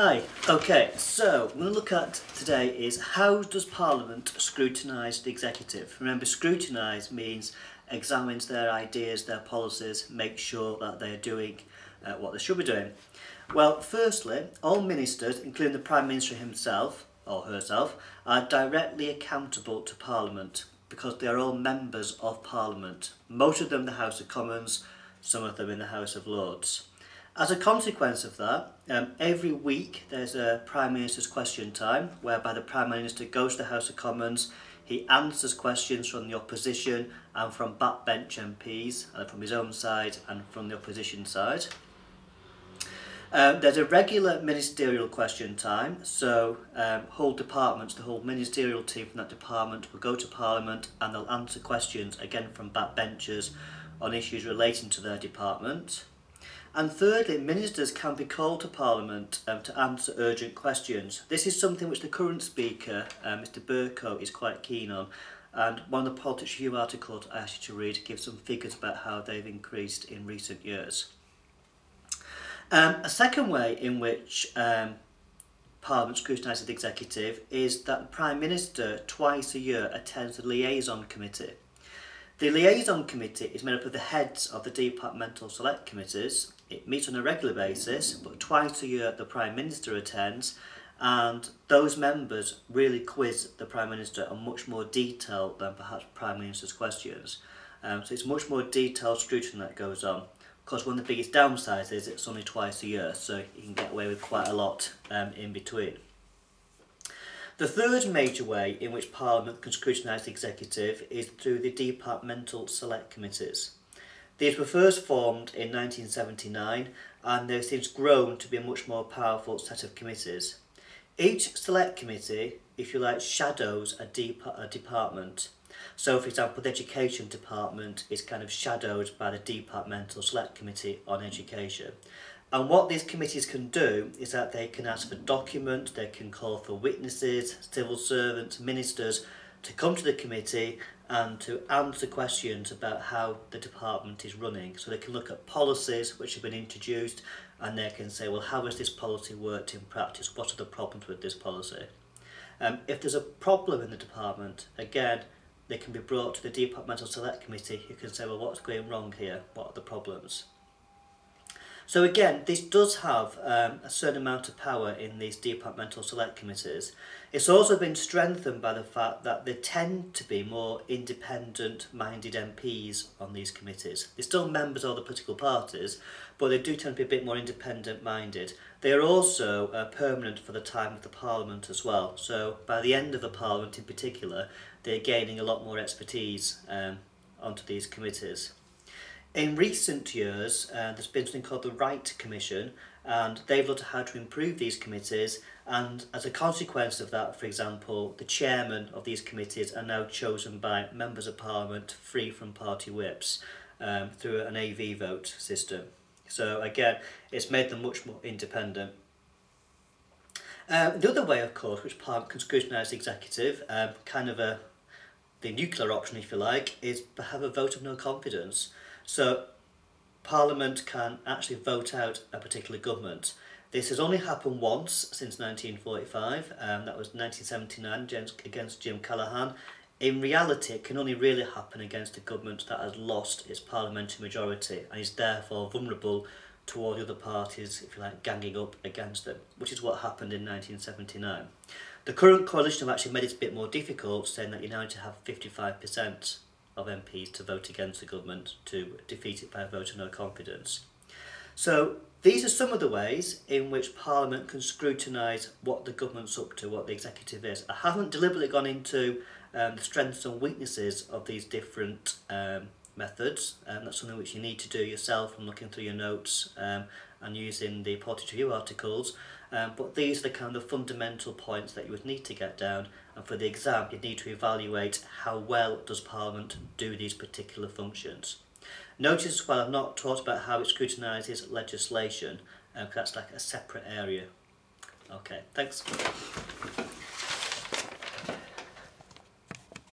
Hi, okay, so what we're going to look at today is how does Parliament scrutinise the executive? Remember, scrutinise means examines their ideas, their policies, make sure that they're doing what they should be doing. Well, firstly, all ministers, including the Prime Minister himself or herself, are directly accountable to Parliament because they are all members of Parliament. Most of them in the House of Commons, some of them in the House of Lords. As a consequence of that, every week there's a Prime Minister's question time whereby the Prime Minister goes to the House of Commons, he answers questions from the opposition and from backbench MPs, from his own side and from the opposition side. There's a regular ministerial question time, so whole departments, the whole ministerial team from that department will go to Parliament and they'll answer questions again from backbenchers on issues relating to their department. And thirdly, ministers can be called to Parliament to answer urgent questions. This is something which the current Speaker, Mr Burko, is quite keen on. And one of the Politics Review articles I asked you to read gives some figures about how they've increased in recent years. A second way in which Parliament scrutinises the executive is that the Prime Minister twice a year attends the Liaison Committee. The Liaison Committee is made up of the heads of the departmental select committees. It meets on a regular basis, but twice a year the Prime Minister attends, and those members really quiz the Prime Minister on much more detail than perhaps Prime Minister's questions. So it's much more detailed scrutiny that goes on. Of course, one of the biggest downsides is it's only twice a year, so you can get away with quite a lot in between. The third major way in which Parliament can scrutinise the executive is through the departmental select committees. These were first formed in 1979 and they've since grown to be a much more powerful set of committees. Each select committee, if you like, shadows a department. So for example, the Education Department is kind of shadowed by the Departmental Select Committee on Education. And what these committees can do is that they can ask for documents, they can call for witnesses, civil servants, ministers to come to the committee and to answer questions about how the department is running. So they can look at policies which have been introduced and they can say, well, how has this policy worked in practice? What are the problems with this policy? If there's a problem in the department, again, they can be brought to the Departmental Select Committee who can say, well, what's going wrong here? What are the problems? So again, this does have a certain amount of power in these departmental select committees. It's also been strengthened by the fact that there tend to be more independent-minded MPs on these committees. They're still members of the political parties, but they do tend to be a bit more independent-minded. They are also permanent for the time of the Parliament as well. So by the end of the Parliament in particular, they're gaining a lot more expertise onto these committees. In recent years, there's been something called the Right Commission, and they've looked at how to improve these committees, and as a consequence of that, for example, the chairman of these committees are now chosen by members of Parliament free from party whips through an AV vote system. So again, it's made them much more independent. The other way, of course, which Parliament can scrutinise the executive, the nuclear option if you like, is to have a vote of no confidence. So Parliament can actually vote out a particular government. This has only happened once since 1945, that was 1979 against Jim Callaghan. In reality, it can only really happen against a government that has lost its parliamentary majority and is therefore vulnerable to all the other parties, if you like, ganging up against them, which is what happened in 1979. The current coalition have actually made it a bit more difficult, saying that you now need to have 55% of MPs to vote against the government to defeat it by a vote of no confidence. So these are some of the ways in which Parliament can scrutinise what the government's up to, what the executive is. I haven't deliberately gone into the strengths and weaknesses of these different methods. That's something which you need to do yourself from looking through your notes and using the Politics Review articles. But these are the kind of fundamental points that you would need to get down, and for the exam you need to evaluate how well does Parliament do these particular functions. Notice as well I've not talked about how it scrutinises legislation, because that's like a separate area. Okay, thanks.